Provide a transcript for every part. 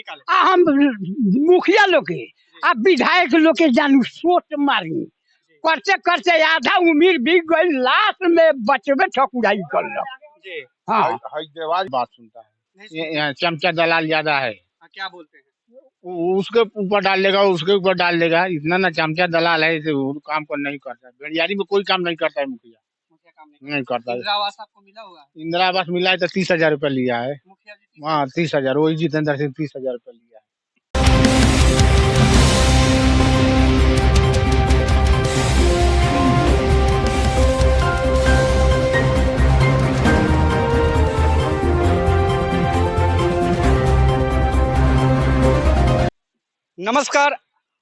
निकाले? हम मुखिया लोग के अब विधायक लोग के जानू सोच मारी करते करते आधा उम्र बीत गई, लास्ट में बचबे ठकुराई कर लो। जी। हाँ देवाज बात सुनता है, नहीं सुनते? यहाँ चमचा दलाल ज्यादा है। क्या बोलते हैं? उसके ऊपर डाल देगा, उसके ऊपर डाल देगा, इतना ना चमचा दलाल है, इसे वो काम को नहीं करता है। बेड़ियारी में कोई काम नहीं करता है मुखिया, मुखिया काम नहीं करता है। इंदिरा आवास आपको मिला हुआ है? इंदिरा आवास मिला है तो 30,000 रुपया लिया है। मुखिया जी हाँ 30,000, वही जितेंद्र सिंह 30,000 रुपया लिया है। नमस्कार,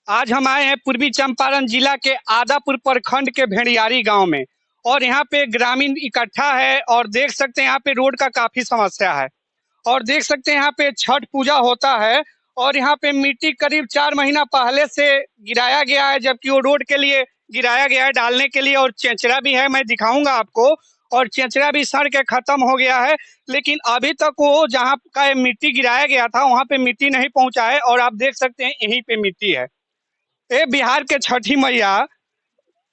आज हम आए हैं पूर्वी चंपारण जिला के आदापुर प्रखंड के भेड़ियारी गांव में और यहाँ पे ग्रामीण इकट्ठा है और देख सकते हैं यहाँ पे रोड का काफी समस्या है और देख सकते हैं यहाँ पे छठ पूजा होता है और यहाँ पे मिट्टी करीब 4 महीना पहले से गिराया गया है, जबकि वो रोड के लिए गिराया गया है डालने के लिए और चेंचरा भी है, मैं दिखाऊंगा आपको। और चेंचरा भी सड़ के खत्म हो गया है, लेकिन अभी तक वो जहाँ का मिट्टी गिराया गया था वहाँ पे मिट्टी नहीं पहुँचा है और आप देख सकते हैं यहीं पे मिट्टी है। ए बिहार के छठी मैया,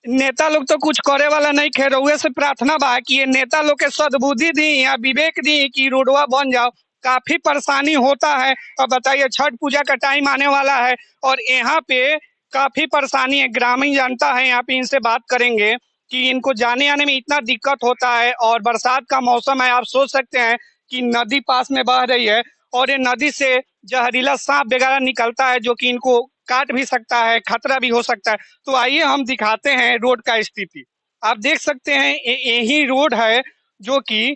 नेता लोग तो कुछ करे वाला नहीं खे, रउए से प्रार्थना बा कि ये नेता लोग के सद्बुद्धि दी या विवेक दी कि रोडवा बन जाओ। काफी परेशानी होता है। अब बताइए छठ पूजा का टाइम आने वाला है और यहाँ पे काफी परेशानी है, ग्रामीण जनता है यहाँ पे, इनसे बात करेंगे कि इनको जाने आने में इतना दिक्कत होता है और बरसात का मौसम है, आप सोच सकते हैं कि नदी पास में बह रही है और ये नदी से जहरीला सांप वगैरह निकलता है जो कि इनको काट भी सकता है, खतरा भी हो सकता है। तो आइए हम दिखाते हैं रोड का स्थिति। आप देख सकते हैं यही रोड है जो कि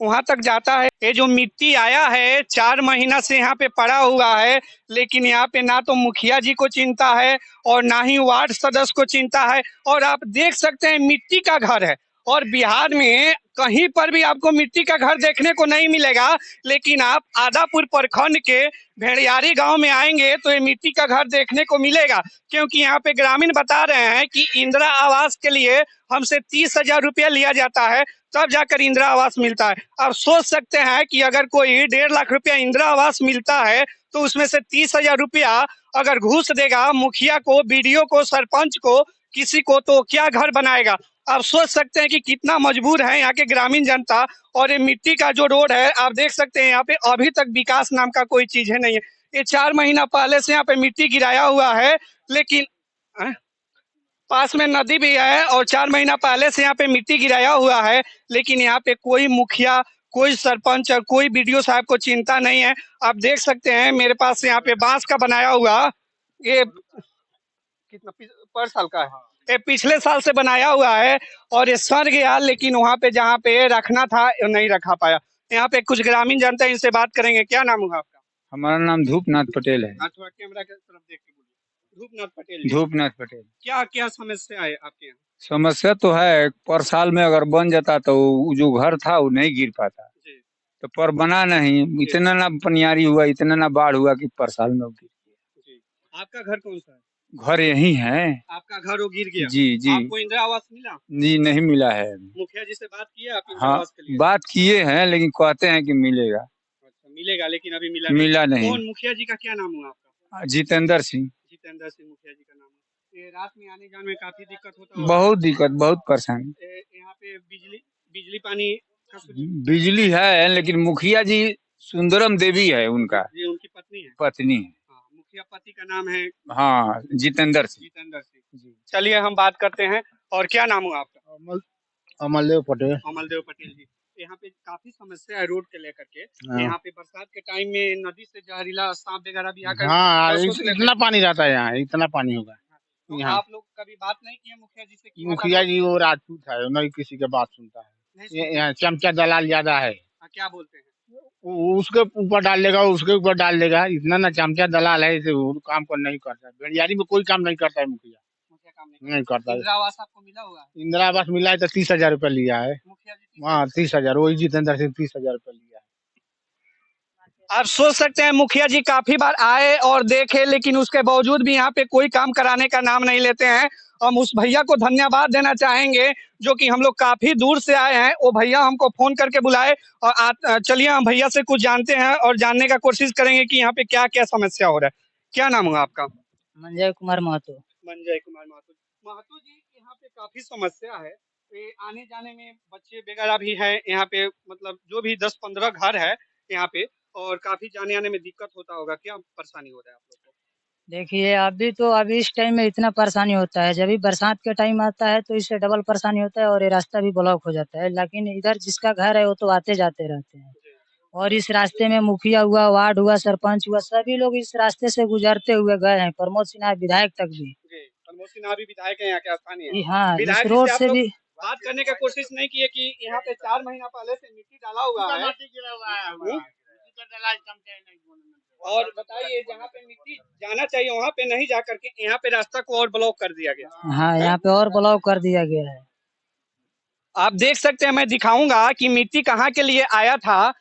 वहां तक जाता है। ये जो मिट्टी आया है 4 महीना से यहाँ पे पड़ा हुआ है, लेकिन यहाँ पे ना तो मुखिया जी को चिंता है और ना ही वार्ड सदस्य को चिंता है। और आप देख सकते हैं मिट्टी का घर है और बिहार में कहीं पर भी आपको मिट्टी का घर देखने को नहीं मिलेगा, लेकिन आप आदापुर प्रखंड के भेड़ियारी गांव में आएंगे तो ये मिट्टी का घर देखने को मिलेगा, क्योंकि यहाँ पे ग्रामीण बता रहे हैं कि इंदिरा आवास के लिए हमसे 30,000 रुपया लिया जाता है तब जाकर इंदिरा आवास मिलता है। आप सोच सकते हैं कि अगर कोई 1.5 लाख रुपया इंदिरा आवास मिलता है तो उसमें से 30,000 रुपया अगर घूस देगा मुखिया को, बीडीओ को, सरपंच को, किसी को, तो क्या घर बनाएगा। आप सोच सकते हैं कि कितना मजबूर है यहाँ के ग्रामीण जनता। और ये मिट्टी का जो रोड है आप देख सकते हैं यहाँ पे अभी तक विकास नाम का कोई चीज है नहीं है। ये 4 महीना पहले से यहाँ पे मिट्टी गिराया हुआ है, लेकिन पास में नदी भी है और 4 महीना पहले से यहाँ पे मिट्टी गिराया हुआ है, लेकिन यहाँ पे कोई मुखिया, कोई सरपंच और कोई बीडीओ साहब को चिंता नहीं है। आप देख सकते हैं मेरे पास यहाँ पे बांस का बनाया हुआ, ये कितना पर साल का है, ये पिछले साल से बनाया हुआ है और ये सड़ गया, लेकिन वहाँ पे जहाँ पे रखना था नहीं रखा पाया। यहाँ पे कुछ ग्रामीण जनता, इनसे बात करेंगे। क्या नाम हुआ आपका? हमारा नाम धूपनाथ पटेल है। थोड़ा कैमरा की तरफ देख के बोलिए। धूपनाथ पटेल जी। धूपनाथ पटेल। क्या क्या समस्या है आपके यहाँ? समस्या तो है, पर साल में अगर बन जाता तो जो घर था वो नहीं गिर पाता, तो पर बना नहीं, इतना ना पनियारी हुआ, इतना ना बाढ़ हुआ कि पर साल में गिर गया। आपका घर कौन सा है? घर यही है। आपका घर वो गिर गया? जी जी। आपको इंदिरा आवास मिला? जी नहीं मिला है। मुखिया जी से बात किया आप इंदिरा हाँ आवास के लिए? बात किए हैं, लेकिन कहते हैं कि मिलेगा। अच्छा मिलेगा, लेकिन अभी मिला नहीं। कौन मुखिया जी का क्या नाम हुआ आपका? जितेंद्र सिंह। जितेंद्र सिंह मुखिया जी का नाम है। ये रात में आने जाने में काफी दिक्कत होता है? बहुत दिक्कत, बहुत परेशानी। यहाँ पे बिजली पानी बिजली है, लेकिन मुखिया जी सुंदरम देवी है उनका, जी उनकी पत्नी है। पत्नी है। हाँ, मुखिया पति का नाम है हाँ जितेंद्र सिंह। जितेंद्र सिंह। चलिए हम बात करते हैं। और क्या नाम हुआ आपका? अमलदेव पटेल। अमलदेव पटेल जी। यहाँ पे काफी समस्या है रोड के लेकर के। हाँ। यहाँ पे बरसात के टाइम में नदी से जहरीला सांप वगैरह भी आकर हाँ इतना पानी रहता है यहाँ, इतना पानी होगा तो यहाँ। आप लोग कभी बात नहीं किए मुखिया जी से? मुखिया जी वो राजपूत है, नहीं किसी के बात सुनता है। यहाँ चमचा दलाल ज्यादा है। क्या बोलते हैं? उसके ऊपर डाल देगा, उसके ऊपर डाल देगा, इतना ना चमचा दलाल है, इसे वो काम को नहीं करता है। बेड़ियारी में कोई काम नहीं करता है मुखिया, काम नहीं करता है। इंदिरा आवास आपको मिला हुआ है? इंदिरा आवास मिला है तो 30,000 रुपया लिया है। मुखिया जी हाँ 30,000, वही जितेंद्र सिंह 30,000 रुपया लिया है। आप सोच सकते हैं मुखिया जी काफी बार आए और देखे, लेकिन उसके बावजूद भी यहाँ पे कोई काम कराने का नाम नहीं लेते हैं। हम उस भैया को धन्यवाद देना चाहेंगे जो कि हम लोग काफी दूर से आए हैं। वो भैया हमको फोन करके बुलाए और चलिए हम भैया से कुछ जानते हैं और जानने का कोशिश करेंगे कि यहाँ पे क्या क्या समस्या हो रहा है। क्या नाम हुआ आपका? मंजय कुमार महतो। मंजय कुमार महतो। महतो जी, यहाँ पे काफी समस्या है। ये आने जाने में बच्चे वगैरह भी हैं यहाँ पे, मतलब जो भी 10-15 घर है यहाँ पे, और काफी जाने आने में दिक्कत होता होगा। क्या परेशानी हो रहा है आप लोग को? देखिए अभी इस टाइम में इतना परेशानी होता है, जब भी बरसात का टाइम आता है तो इससे डबल परेशानी होता है और ये रास्ता भी ब्लॉक हो जाता है। लेकिन इधर जिसका घर है वो तो आते जाते रहते हैं, और इस रास्ते में मुखिया हुआ, वार्ड हुआ, सरपंच हुआ, सभी लोग इस रास्ते से गुजरते हुए गए हैं। प्रमोद सिन्हा विधायक तक भी। जी, प्रमोद सिन्हा भी विधायक हैं यहाँ के, स्थानीय जी हैं। हाँ, इस विधायक जी रोड से आप से लोग भी बात करने का कोशिश नहीं किए कि यहाँ पे 4 महीना पहले से मिट्टी डाला हुआ है? और बताइए, जहाँ पे मिट्टी जाना चाहिए वहाँ पे नहीं जा करके यहाँ पे रास्ता को और ब्लॉक कर दिया गया। हाँ, यहाँ पे और ब्लॉक कर दिया गया है। आप देख सकते हैं, मैं दिखाऊंगा कि मिट्टी कहाँ के लिए आया था।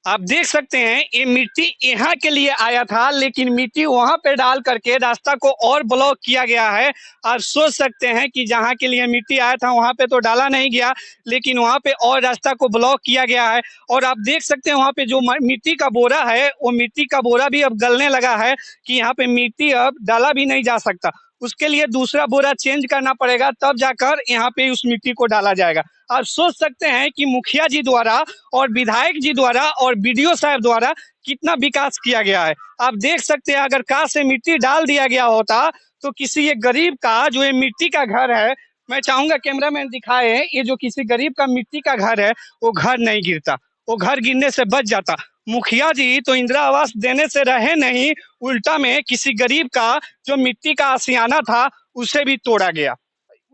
आप देख सकते हैं ये मिट्टी यहाँ के लिए आया था, लेकिन मिट्टी वहां पे डाल करके रास्ता को और ब्लॉक किया गया है। आप सोच सकते हैं कि जहाँ के लिए मिट्टी आया था वहां पे तो डाला नहीं गया, लेकिन वहां पे और रास्ता को ब्लॉक किया गया है। और आप देख सकते हैं वहां पे जो मिट्टी का बोरा है, वो मिट्टी का बोरा भी अब गलने लगा है कि यहाँ पे मिट्टी अब डाला भी नहीं जा सकता। उसके लिए दूसरा बोरा चेंज करना पड़ेगा, तब जाकर यहाँ पे उस मिट्टी को डाला जाएगा। आप सोच सकते हैं कि मुखिया जी द्वारा और विधायक जी द्वारा और बीडीओ साहब द्वारा कितना विकास किया गया है। आप देख सकते हैं, अगर कार से मिट्टी डाल दिया गया होता तो किसी एक गरीब का, जो ये मिट्टी का घर है, मैं चाहूंगा कैमरामैन दिखाए, ये जो किसी गरीब का मिट्टी का घर है, वो घर नहीं गिरता, वो घर गिरने से बच जाता। मुखिया जी तो इंदिरा आवास देने से रहे नहीं, उल्टा में किसी गरीब का जो मिट्टी का आशियाना था उसे भी तोड़ा गया।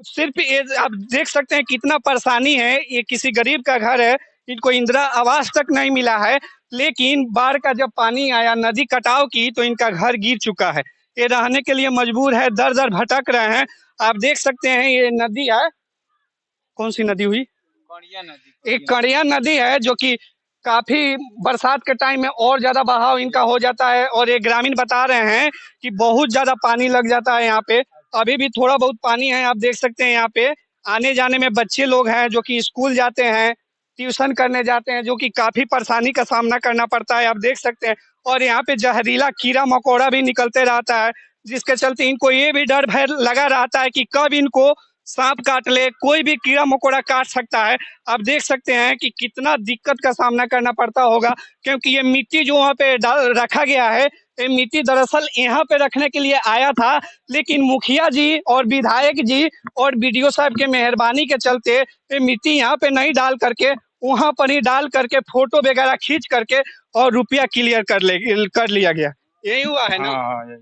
सिर्फ ये आप देख सकते हैं कितना परेशानी है। ये किसी गरीब का घर है, इनको इंदिरा आवास तक नहीं मिला है, लेकिन बाढ़ का जब पानी आया, नदी कटाव की, तो इनका घर गिर चुका है। ये रहने के लिए मजबूर है, दर दर भटक रहे हैं। आप देख सकते हैं ये नदी है, कौन सी नदी हुई? कड़िया नदी। एक कड़िया नदी है, जो कि काफी बरसात के टाइम में और ज्यादा बहाव इनका हो जाता है। और ये ग्रामीण बता रहे हैं कि बहुत ज्यादा पानी लग जाता है यहाँ पे। अभी भी थोड़ा बहुत पानी है। आप देख सकते हैं यहाँ पे आने जाने में बच्चे लोग हैं जो कि स्कूल जाते हैं, ट्यूशन करने जाते हैं, जो कि काफी परेशानी का सामना करना पड़ता है। आप देख सकते हैं, और यहाँ पे जहरीला कीड़ा मकोड़ा भी निकलते रहता है, जिसके चलते इनको ये भी डर भय लगा रहता है कि कब इनको सांप काट ले, कोई भी कीड़ा मकोड़ा काट सकता है। आप देख सकते हैं कि कितना दिक्कत का सामना करना पड़ता होगा, क्योंकि ये मिट्टी जो वहाँ पे डाल रखा गया है, ये मिट्टी दरअसल यहाँ पे रखने के लिए आया था, लेकिन मुखिया जी और विधायक जी और बीडीओ साहब के मेहरबानी के चलते ये मिट्टी यहाँ पे नहीं डाल करके वहां पर ही डाल करके फोटो वगैरह खींच करके और रुपया क्लियर कर लिया गया। यही हुआ है ना?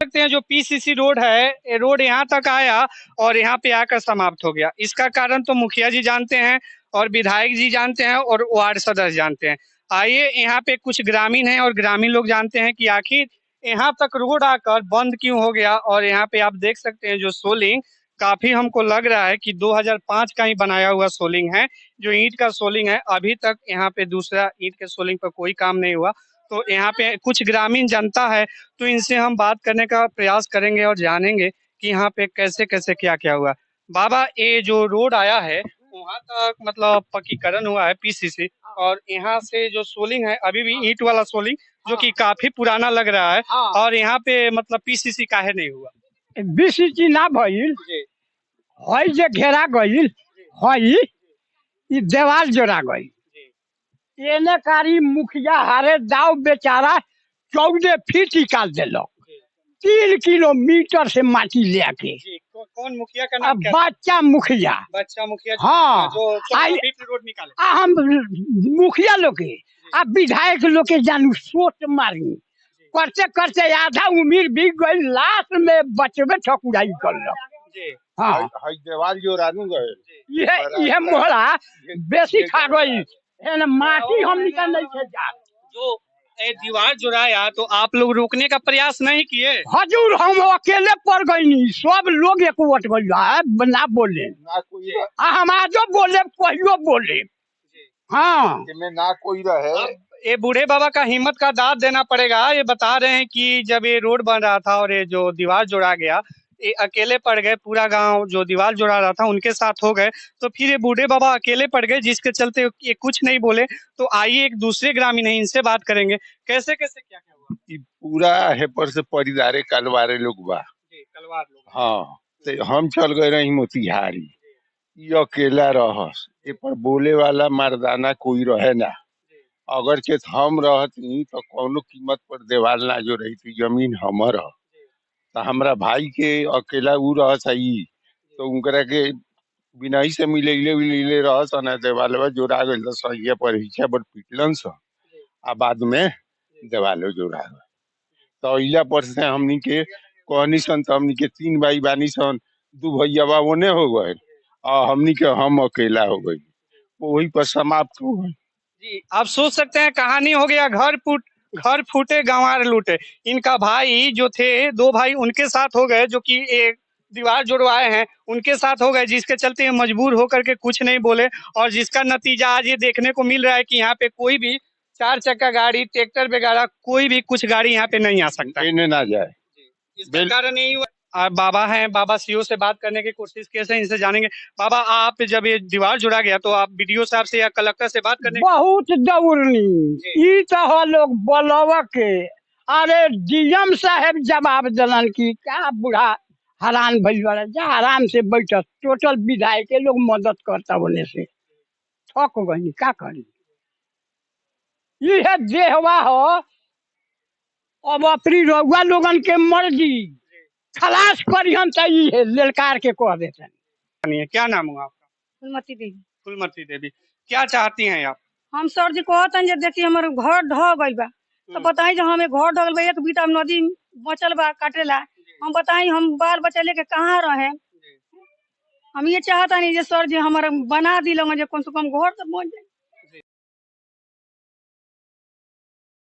सकते हैं जो पीसीसी रोड है, ये रोड यहाँ तक आया और यहाँ पे आकर समाप्त हो गया। इसका कारण तो मुखिया जी जानते हैं और विधायक जी जानते हैं और वार्ड सदस्य जानते हैं। आइए, यहाँ पे कुछ ग्रामीण हैं और ग्रामीण लोग जानते हैं कि आखिर यहाँ तक रोड आकर बंद क्यों हो गया। और यहाँ पे आप देख सकते हैं जो सोलिंग, काफी हमको लग रहा है कि 2005 का ही बनाया हुआ सोलिंग है, जो ईंट का सोलिंग है। अभी तक यहाँ पे दूसरा ईंट के सोलिंग पर कोई काम नहीं हुआ। तो यहाँ पे कुछ ग्रामीण जनता है, तो इनसे हम बात करने का प्रयास करेंगे और जानेंगे कि यहाँ पे कैसे कैसे क्या क्या हुआ। बाबा, ये जो रोड आया है वहाँ तक मतलब पक्कीकरण हुआ है पीसीसी, और यहाँ से जो सोलिंग है अभी भी ईंट वाला सोलिंग, जो कि काफी पुराना लग रहा है, और यहाँ पे मतलब पीसीसी काहे नहीं हुआ? बीसीसी ना भइल, हई जे घेरा गइल, हई ई देवाल जोड़ा गइल। एने कारी मुखिया हारे दाव बेचारा 14 फीट निकाल दिलो, 3 किलोमीटर से माटी लेके। कौन मुखिया का नाम क्या? बच्चा मुखिया। बच्चा मुखिया हाँ, जो 14 फीट रोड निकाले। हम मुखिया लोग के आ विधायक लोग के जानू सोच मारी, करते करते आधा उम्र बीत गई, लास्ट में बचबे ठकुराई कर लो। हाँ, देवाल जो रानू गए, ये मोहरा बेसी खा गई, माटी हम निकल नहीं थे जा। जो दीवार जुड़ाया तो आप लोग रोकने का प्रयास नहीं किए? हजूर, हम अकेले पड़ गई, सब लोग एक वोट गई ना बोले, ना कोई हम आजो बोले कहियो बोले। हाँ कि में ना कोई रहे। अब ये बूढ़े बाबा का हिम्मत का दाद देना पड़ेगा। ये बता रहे हैं कि जब ये रोड बन रहा था और ये जो दीवार जोड़ा गया, ये अकेले पड़ गए। पूरा गांव जो दीवार जोड़ा रहा था उनके साथ हो गए, तो फिर ये बूढ़े बाबा अकेले पड़ गए, जिसके चलते ये कुछ नहीं बोले। तो आइए एक दूसरे ग्रामीण है, इनसे बात करेंगे कैसे कैसे क्या क्या हुआ। ई पूरा है पर से परिवारे कलवारे लोग बा। जी, कलवार लोग। हाँ, तो हम चल गए रही मोतिहारी। ई अकेला रहस, ए पर बोले वाला मर्दाना कोई रहे ना। अगर के हम रहती तो कौनो कीमत पर देवाल ना जो रही थी, जमीन हमर ह। तो हमरा भाई के अकेला ऊ रहस आई, तो उनकरा के बिना ही से मिले रहस ना। देवालवा जोड़ा गइल तो सहिया पर हिचा पर पिटलन स, आ बाद में देवालो जोड़ा गइल। तो इला पर से हमनी के कहनी सन, तो हमनी के 3 भाई बानी सन, 2 भैया ओने हो गए और हमनी के हम अकेला हो गई। वही पर समाप्त हो गई। जी, आप सोच सकते हैं कहानी हो गया घर फूटे गंवार लूटे। इनका भाई जो थे, 2 भाई उनके साथ हो गए, जो कि एक दीवार जुड़वाए हैं उनके साथ हो गए, जिसके चलते ये मजबूर होकर के कुछ नहीं बोले। और जिसका नतीजा आज ये देखने को मिल रहा है कि यहाँ पे कोई भी 4 चक्का गाड़ी, ट्रैक्टर वगैरह कोई भी कुछ गाड़ी यहाँ पे नहीं आ सकता। इन्हें ना जाए। इसका कारण यही हुआ। बाबा हैं, बाबा सीओ से बात करने की कोशिश कैसे इनसे जानेंगे। बाबा, आप जब ये दीवार जुड़ा गया तो आप बीडीओ साहब से या कलेक्टर से बात करने। बहुत दौड़नी। ई तो हो लोग बोलवा के, अरे डीएम साहब जवाब दिलन की क्या बूढ़ा हैरान भइल बड़ा, जा आराम से बैठत। टोटल विधायक के लोग मदद करता होने से थक गई, का करी। ये देहवा हो, अब अपनी रउआ लोगन के मर्जी खलास करी, हम तो ये ललकार के कह देते। क्या नाम हुआ आपका? फूलमती देवी। फुलमती देवी, क्या चाहती हैं आप? हम सर जी कहतन जे देखिए हमर घर ढह गइल बा, तो बताई जो हमें घर ढह गइल बा, एक बीटा नदी बचल बा काटेला। हम बताई हम बाल बच्चा लेके कहाँ रहे। हम ये चाहता नहीं जे सर जी हमारा बना दी जे कम से कम घर तो बन जाए।